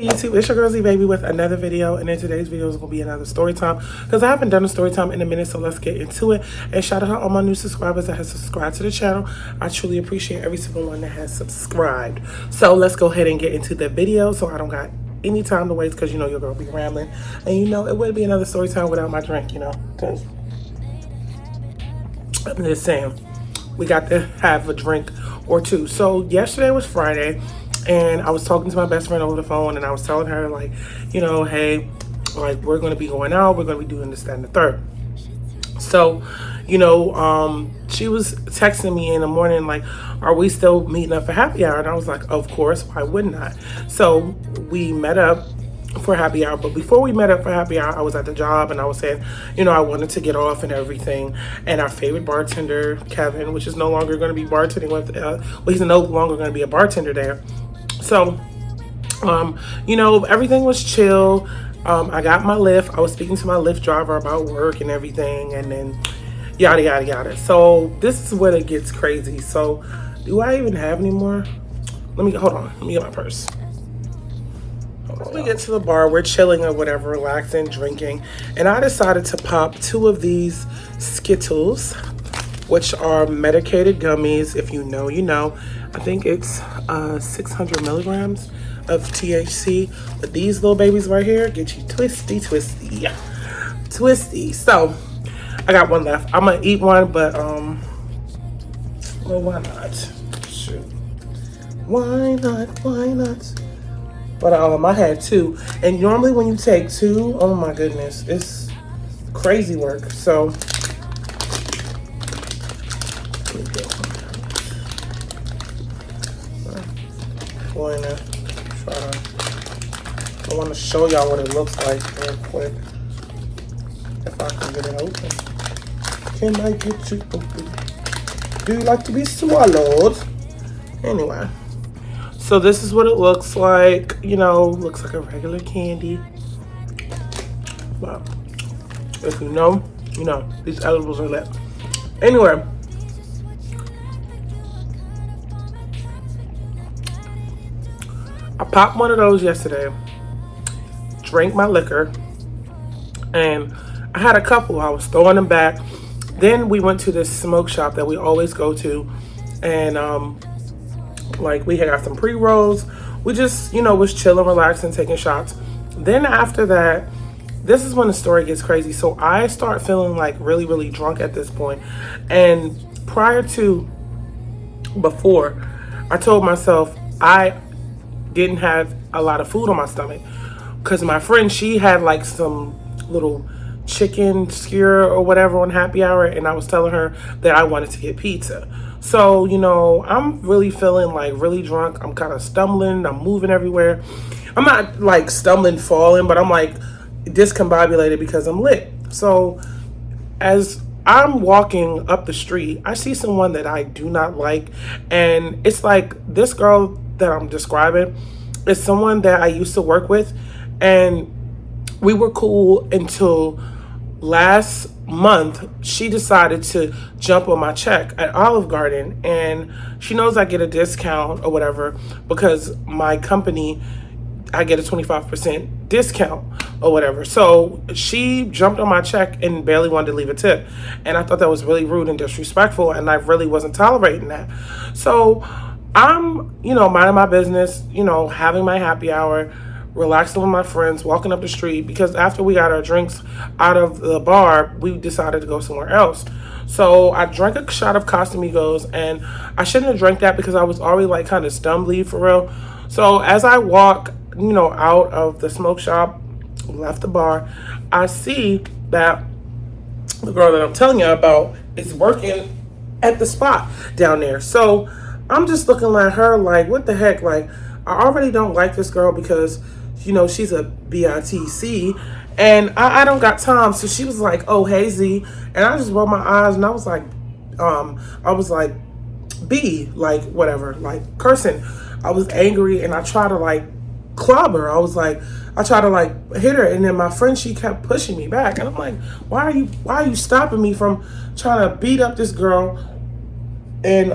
YouTube, it's your girl Z Baby with another video, and in today's video is going to be another story time because I haven't done a story time in a minute, so let's get into it. And shout out to all my new subscribers that have subscribed to the channel. I truly appreciate every single one that has subscribed. So let's go ahead and get into the video so I don't got any time to waste, because you know your girl be rambling, and you know it would be another story time without my drink, you know, because I'm just saying we got to have a drink or two. So yesterday was Friday, and I was talking to my best friend over the phone, and I was telling her, like, you know, hey, like, we're going to be going out. We're going to be doing this, that, and the third. So, you know, she was texting me in the morning, like, are we still meeting up for happy hour? And I was like, of course, why wouldn't I? So we met up for happy hour. But before we met up for happy hour, I was at the job, and I was saying, you know, I wanted to get off and everything. And our favorite bartender, Kevin, which is no longer going to be bartending with, well, he's no longer going to be a bartender there. So, you know, everything was chill. I got my Lyft. I was speaking to my Lyft driver about work and everything, and then yada, yada, yada. So this is where it gets crazy. So do I even have any more? Hold on. Let me get my purse. We get to the bar, we're chilling or whatever, relaxing, drinking, and I decided to pop 2 of these Skittles, which are medicated gummies. If you know, you know. I think it's 600 milligrams of THC. But these little babies right here get you twisty. So I got one left. I'm gonna eat one, but well, why not? Shoot, why not? But I had 2, and normally when you take 2, oh my goodness, it's crazy work. So going to try to, I want to show y'all what it looks like real quick. If I can get it open. Can I get you open? Do you like to be swallowed? Anyway. So this is what it looks like. You know, looks like a regular candy. But if you know, you know, these edibles are lit. Anyway. I popped one of those yesterday, drank my liquor, and I had a couple. I was throwing them back. Then we went to this smoke shop that we always go to, and like, we had got some pre-rolls. We just, you know, was chilling, relaxing, taking shots. Then after that, this is when the story gets crazy. So I start feeling like really, really drunk at this point. And before, I told myself I didn't have a lot of food on my stomach, because my friend, she had like some little chicken skewer or whatever on happy hour, and I was telling her that I wanted to get pizza. So, you know, I'm really feeling like really drunk. I'm kind of stumbling, I'm moving everywhere. I'm not like stumbling, falling, but I'm like discombobulated because I'm lit. So as I'm walking up the street, I see someone that I do not like, and it's like this girl that I'm describing is someone that I used to work with, and we were cool until last month. She decided to jump on my check at Olive Garden, and she knows I get a discount or whatever because my company, I get a 25% discount or whatever. So she jumped on my check and barely wanted to leave a tip, and I thought that was really rude and disrespectful, and I really wasn't tolerating that. So I'm, you know, minding my business, you know, having my happy hour, relaxing with my friends, walking up the street, because after we got our drinks out of the bar, we decided to go somewhere else. So I drank a shot of Casamigos, and I shouldn't have drank that because I was already like kind of stumbly for real. So as I walk, you know, out of the smoke shop, left the bar, I see that the girl that I'm telling you about is working at the spot down there. So I'm just looking at her like, what the heck? Like, I already don't like this girl because, you know, she's a BITC, and I don't got time. So she was like, oh, hey, Z. And I just rolled my eyes, and I was like, B, like, whatever, like, cursing. I was angry, and I tried to, like, club her. I tried to, like, hit her, and then my friend, she kept pushing me back. And I'm like, why are you stopping me from trying to beat up this girl? And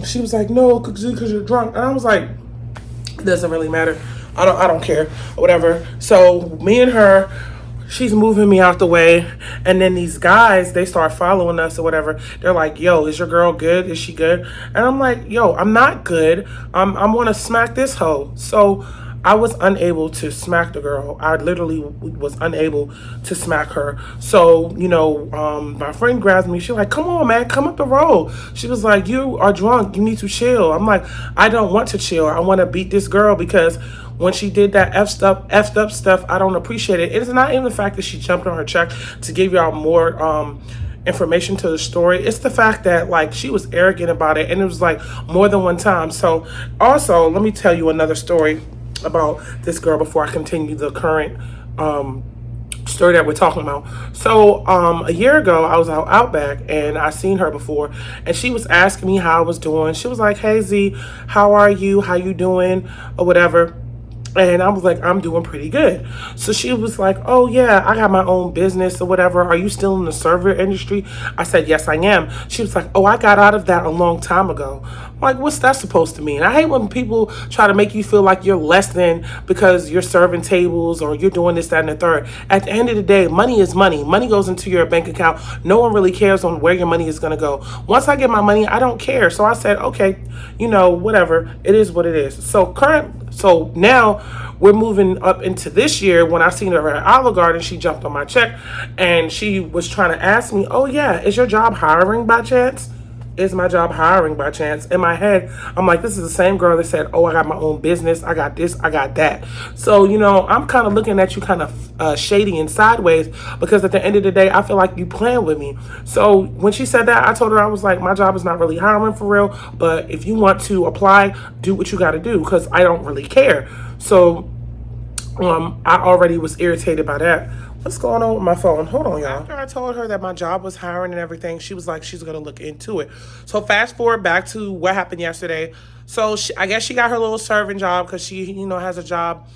she was like, no, because you're drunk. And I was like, it doesn't really matter. I don't care or whatever. So me and her, she's moving me out the way, and then these guys, they start following us or whatever. They're like, yo, is your girl good? Is she good? And I'm like, yo, I'm not good. I'm gonna smack this hoe. So I was unable to smack the girl. I literally was unable to smack her. So, my friend grabs me. She's like, come on, man, come up the road. She was like, you are drunk. You need to chill. I'm like, I don't want to chill. I want to beat this girl because when she did that effed up stuff, I don't appreciate it. It is not even the fact that she jumped on her check to give y'all more information to the story. It's the fact that like she was arrogant about it, and it was like more than one time. So also, let me tell you another story about this girl before I continue the current story that we're talking about. So a year ago, I was out Outback, and I seen her before, and she was asking me how I was doing. She was like, hey Z, how are you? How you doing? Or whatever. And I was like, I'm doing pretty good. So she was like, oh yeah, I got my own business or whatever. Are you still in the server industry? I said, yes, I am. She was like, oh, I got out of that a long time ago. I'm like, what's that supposed to mean? I hate when people try to make you feel like you're less than because you're serving tables or you're doing this, that, and the third. At the end of the day, money is money. Money goes into your bank account. No one really cares on where your money is going to go. Once I get my money, I don't care. So I said, okay, whatever. It is what it is. So now we're moving up into this year. When I seen her at Olive Garden, she jumped on my check and she was trying to ask me, oh yeah, is your job hiring by chance? Is my job hiring by chance? In my head, I'm like, this is the same girl that said, oh, I got my own business. I got this, I got that. So, I'm kind of looking at you kind of shady and sideways because at the end of the day, I feel like you playing with me. So when she said that, I told her, I was like, my job is not really hiring for real, but if you want to apply, do what you got to do because I don't really care. So I already was irritated by that. What's going on with my phone? Hold on, y'all. After I told her that my job was hiring and everything, she was like, she's going to look into it. So fast forward back to what happened yesterday. So I guess she got her little serving job because she, has a job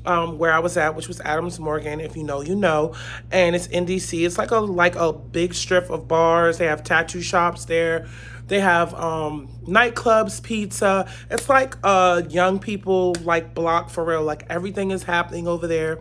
where I was at, which was Adams Morgan. If you know, you know. And it's in DC. It's like a big strip of bars. They have tattoo shops there. They have nightclubs, pizza. It's like young people like block for real. Like everything is happening over there.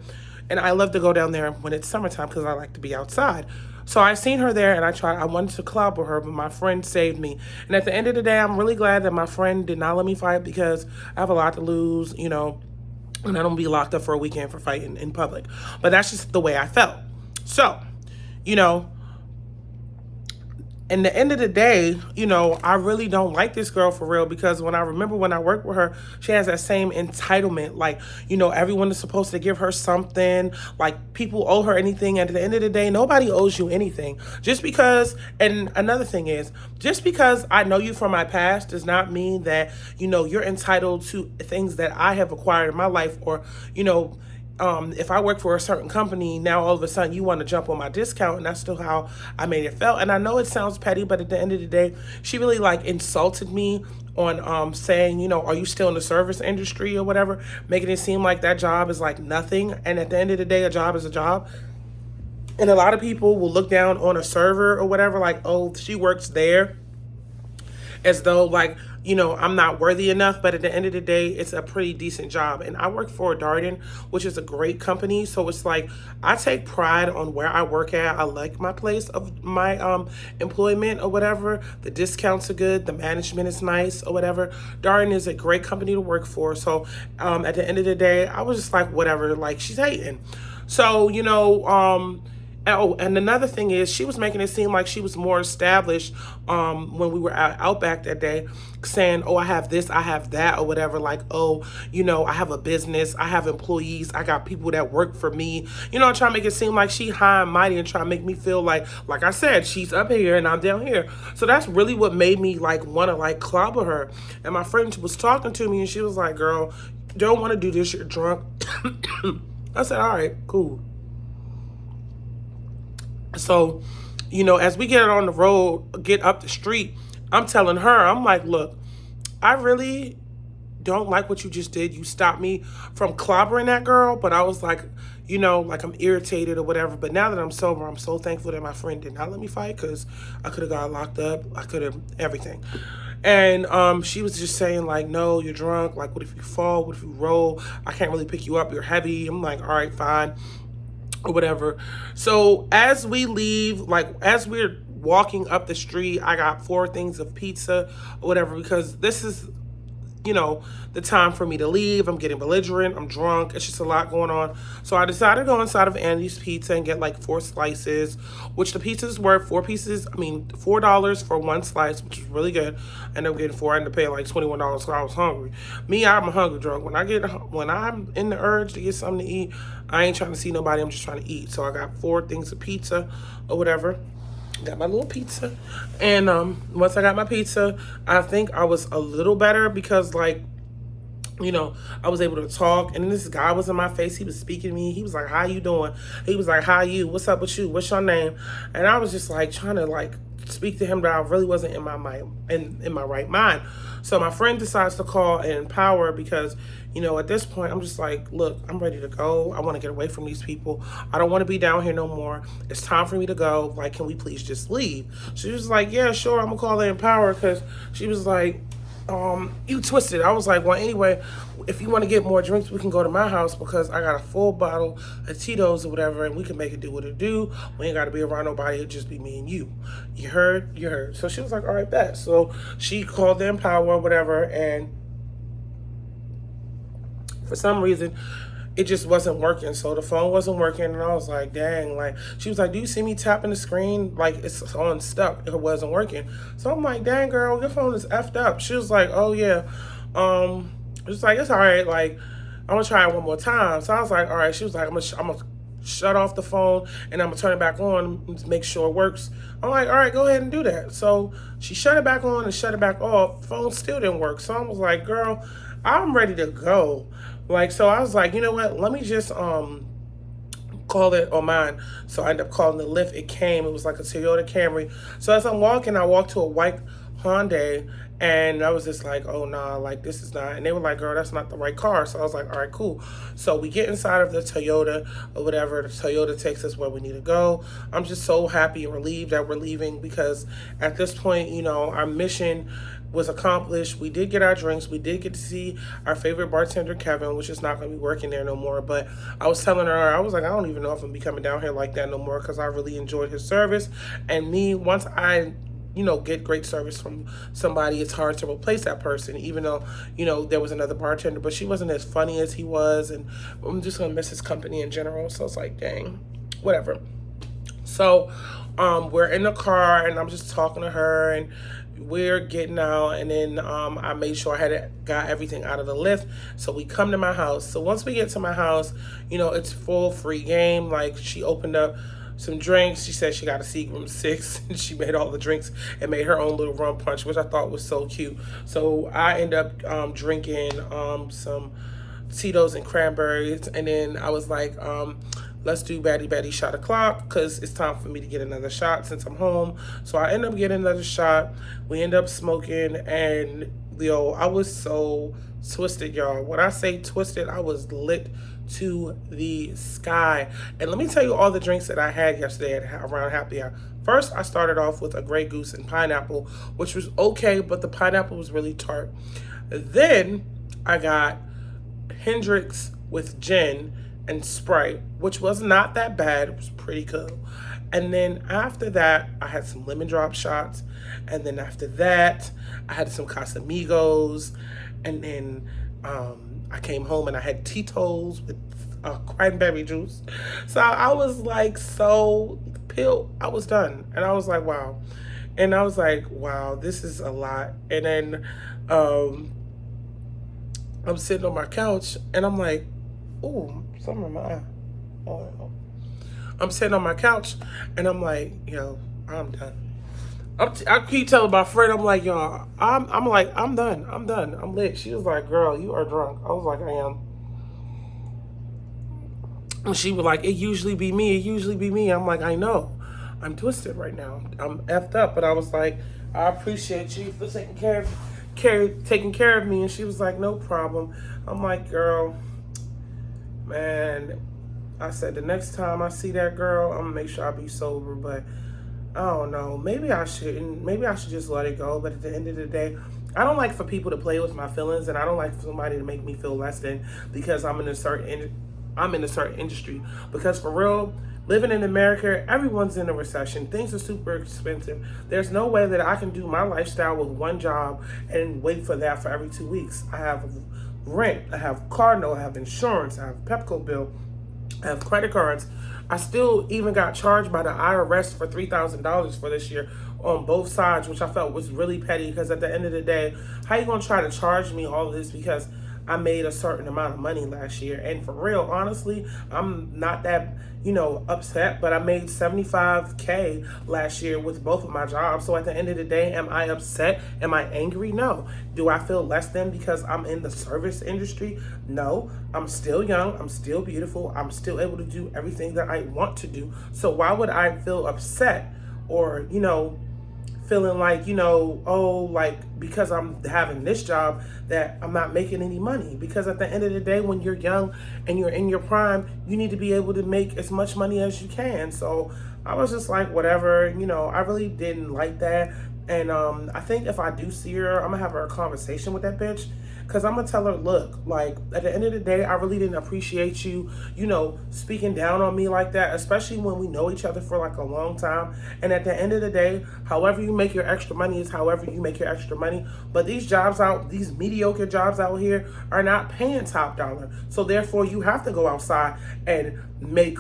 And I love to go down there when it's summertime because I like to be outside. So I seen her there and I wanted to collab with her, but my friend saved me. And at the end of the day, I'm really glad that my friend did not let me fight because I have a lot to lose, and I don't be locked up for a weekend for fighting in public. But that's just the way I felt. So, in the end of the day, I really don't like this girl for real because when I remember when I worked with her, she has that same entitlement. Like, everyone is supposed to give her something. Like, people owe her anything. And at the end of the day, nobody owes you anything. Just because, and another thing is, just because I know you from my past does not mean that, you're entitled to things that I have acquired in my life or, if I work for a certain company, now all of a sudden you want to jump on my discount, and that's still how I made it felt. And I know it sounds petty, but at the end of the day, she really insulted me on saying, are you still in the service industry or whatever, making it seem like that job is nothing. And at the end of the day, a job is a job. And a lot of people will look down on a server or whatever, like, oh, she works there, as though I'm not worthy enough. But at the end of the day, it's a pretty decent job. And I work for Darden, which is a great company. So it's I take pride on where I work at. I like my place of my employment or whatever. The discounts are good. The management is nice or whatever. Darden is a great company to work for. So at the end of the day, I was just like, whatever, she's hating. So, oh, and another thing is she was making it seem like she was more established when we were at Outback that day, saying, oh, I have this, I have that, or whatever. Oh, I have a business, I have employees, I got people that work for me. Trying to make it seem like she high and mighty and trying to make me feel like I said, she's up here and I'm down here. So that's really what made me want to clobber her. And my friend was talking to me and she was like, girl, you don't want to do this, you're drunk. I said, all right, cool. So, as we get on the road, get up the street, I'm telling her, I'm like, look, I really don't like what you just did. You stopped me from clobbering that girl, but I was like, I'm irritated or whatever. But now that I'm sober, I'm so thankful that my friend did not let me fight because I could have got locked up. I could have everything. And she was just saying like, no, you're drunk. Like, what if you fall? What if you roll? I can't really pick you up. You're heavy. I'm like, all right, fine, or whatever. So as we leave, like as we're walking up the street, I got 4 things of pizza or whatever, because this is, the time for me to leave. I'm getting belligerent. I'm drunk. It's just a lot going on. So I decided to go inside of Andy's Pizza and get like 4 slices, which the pizzas were 4 pieces. I mean, $4 for 1 slice, which is really good. I ended up getting 4. I ended up paying like $21 because I was hungry. Me, I'm a hungry drunk. When I'm in the urge to get something to eat, I ain't trying to see nobody. I'm just trying to eat. So I got 4 things of pizza or whatever. Got my little pizza, and once I got my pizza, I think I was a little better because, like, I was able to talk, and then this guy was in my face. He was speaking to me. He was like, how you doing? He was like, how you? What's up with you? What's your name? And I was just like trying to like speak to him, but I really wasn't in my mind, in my right mind. So my friend decides to call and Empower because, at this point I'm just like, look, I'm ready to go. I want to get away from these people. I don't want to be down here no more. It's time for me to go. Like, can we please just leave? She was like, yeah, sure. I'm gonna call the Empower, because she was like, you twisted. I was like, well, anyway, if you want to get more drinks, we can go to my house because I got a full bottle of Tito's or whatever, and we can make it do what it do. We ain't got to be around nobody. It'll just be me and you. You heard? You heard. So she was like, all right, bet. So she called the Empower or whatever, and for some reason, it just wasn't working. So the phone wasn't working, and I was like, dang. Like, she was like, do you see me tapping the screen? Like, it's on stuck. It wasn't working. So I'm like, dang, girl, your phone is effed up. She was like, oh yeah. It's like, it's all right. Like, I'm gonna try it one more time. So I was like, all right. She was like, I'm gonna shut off the phone and I'm gonna turn it back on and make sure it works. I'm like, all right, go ahead and do that. So she shut it back on and shut it back off. Phone still didn't work. So I was like, girl, I'm ready to go. Like, so I was like, you know what? Let me just call it on mine. So I ended up calling the Lyft. It came. It was like a Toyota Camry. So as I'm walking, I walked to a white Hyundai, and I was just like, oh nah, like this is not. And they were like, girl, that's not the right car. So I was like, all right, cool. So we get inside of the Toyota or whatever. The Toyota takes us where we need to go. I'm just so happy and relieved that we're leaving, because at this point, our mission was accomplished. We did get our drinks. We did get to see our favorite bartender, Kevin, which is not going to be working there no more. But I was telling her, I was like, I don't even know if I'm going to be coming down here like that no more, because I really enjoyed his service. And me, once I get great service from somebody, it's hard to replace that person, even though, there was another bartender, but she wasn't as funny as he was, and I'm just gonna miss his company in general. So it's like, dang, whatever. So we're in the car, and I'm just talking to her, and we're getting out, and then I made sure I had got everything out of the Lyft. So we come to my house. So once we get to my house, it's full free game. Like, she opened up some drinks. She said she got a Seagram 6, and she made all the drinks and made her own little rum punch, which I thought was so cute. So I ended up drinking some Tito's and cranberries, and then I was like, let's do Batty shot o'clock, because it's time for me to get another shot since I'm home. So I end up getting another shot. We end up smoking, and I was so twisted, y'all. When I say twisted, I was lit to the sky. And let me tell you all the drinks that I had yesterday around happy hour. First, I started off with a Grey Goose and pineapple, which was okay, but the pineapple was really tart. Then I got Hendrix with gin and Sprite, which was not that bad. It was pretty cool. And then after that, I had some lemon drop shots. And then after that, I had some Casamigos. And then I came home and I had Tito's with cranberry juice. So I was like so pilled. I was done. And I was like, wow. And I was like, wow, this is a lot. And then I'm sitting on my couch, and I'm like, ooh, something in my eye. Oh. I'm sitting on my couch, and I'm like, yo, I'm done. I keep telling my friend, I'm like, yo, I'm like, I'm done. I'm lit. She was like, girl, you are drunk. I was like, I am. And she was like, it usually be me. I'm like, I know. I'm twisted right now. I'm effed up. But I was like, I appreciate you for taking care of me. And she was like, no problem. I'm like, girl, man, I said, the next time I see that girl, I'm gonna make sure I be sober. But I don't know. Maybe I shouldn't. Maybe I should just let it go. But at the end of the day, I don't like for people to play with my feelings, and I don't like for somebody to make me feel less than because I'm in a certain industry. Because for real, living in America, everyone's in a recession. Things are super expensive. There's no way that I can do my lifestyle with one job and wait for that for every 2 weeks. I have rent, I have car note, I have insurance, I have Pepco bill, I have credit cards. I still even got charged by the IRS for $3,000 for this year on both sides, which I felt was really petty because at the end of the day, how you gonna try to charge me all of this because I made a certain amount of money last year? And for real, honestly, I'm not that, upset, but I made 75K last year with both of my jobs. So at the end of the day, am I upset? Am I angry? No. Do I feel less than because I'm in the service industry? No. I'm still young. I'm still beautiful. I'm still able to do everything that I want to do. So why would I feel upset or, feeling like, because I'm having this job that I'm not making any money? Because at the end of the day, when you're young and you're in your prime, you need to be able to make as much money as you can. So I was just like, whatever, I really didn't like that. And I think if I do see her, I'm gonna have a conversation with that bitch. Because I'm going to tell her, look, like, at the end of the day, I really didn't appreciate you, speaking down on me like that, especially when we know each other for, like, a long time. And at the end of the day, however you make your extra money is however you make your extra money. But these mediocre jobs out here are not paying top dollar. So, therefore, you have to go outside and make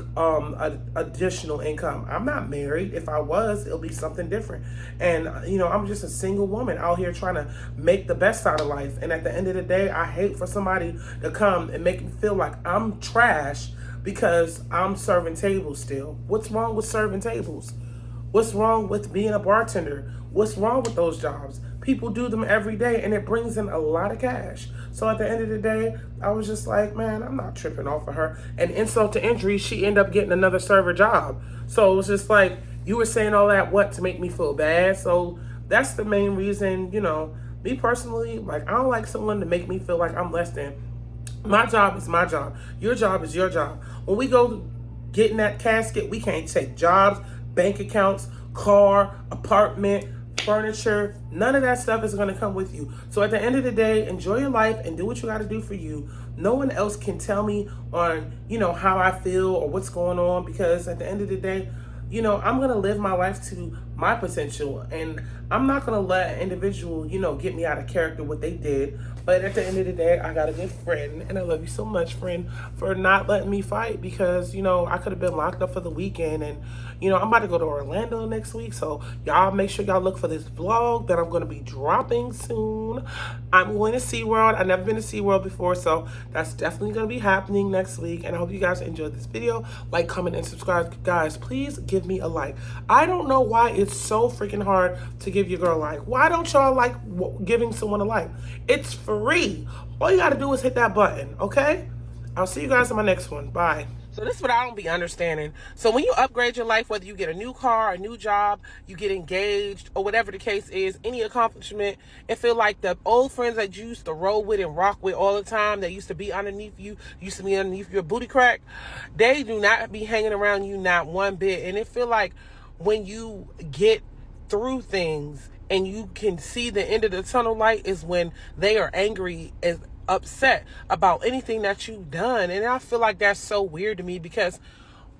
additional income. I'm not married. If I was, it'll be something different. And, I'm just a single woman out here trying to make the best out of life. And at the end of the day, I hate for somebody to come and make me feel like I'm trash because I'm serving tables still. What's wrong with serving tables? What's wrong with being a bartender? What's wrong with those jobs? People do them every day and it brings in a lot of cash. So at the end of the day, I was just like, man, I'm not tripping off of her. And insult to injury, she ended up getting another server job. So it was just like, you were saying all that, to make me feel bad? So that's the main reason, me personally, like, I don't like someone to make me feel like I'm less than. My job is my job. Your job is your job. When we go get in that casket, we can't take jobs, bank accounts, car, apartment, furniture. None of that stuff is going to come with you. So at the end of the day, enjoy your life and do what you got to do for you. No one else can tell me on, how I feel or what's going on, because at the end of the day, I'm going to live my life to my potential, and I'm not going to let an individual, get me out of character what they did. But at the end of the day, I got a good friend, and I love you so much, friend, for not letting me fight, because, I could have been locked up for the weekend. And, I'm about to go to Orlando next week. So y'all make sure y'all look for this vlog that I'm going to be dropping soon. I'm going to SeaWorld. I've never been to SeaWorld before, so that's definitely going to be happening next week. And I hope you guys enjoyed this video. Like, comment, and subscribe. Guys, please give me a like. I don't know why it's so freaking hard to give your girl a like. Why don't y'all like giving someone a like? It's free. All you got to do is hit that button, okay? I'll see you guys in my next one. Bye. So this is what I don't be understanding. So when you upgrade your life, whether you get a new car, a new job, you get engaged, or whatever the case is, any accomplishment, it feel like the old friends that you used to roll with and rock with all the time, that used to be underneath you, used to be underneath your booty crack, they do not be hanging around you not one bit. And it feel like when you get through things and you can see the end of the tunnel light is when they are angry and upset about anything that you've done. And I feel like that's so weird to me, because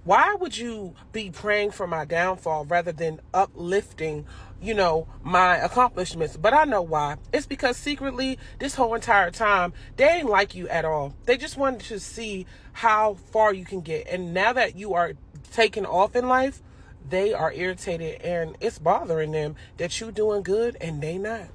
why would you be praying for my downfall rather than uplifting, my accomplishments? But I know why. It's because secretly, this whole entire time, they ain't like you at all. They just wanted to see how far you can get. And now that you are taking off in life, they are irritated, and it's bothering them that you doing good and they not.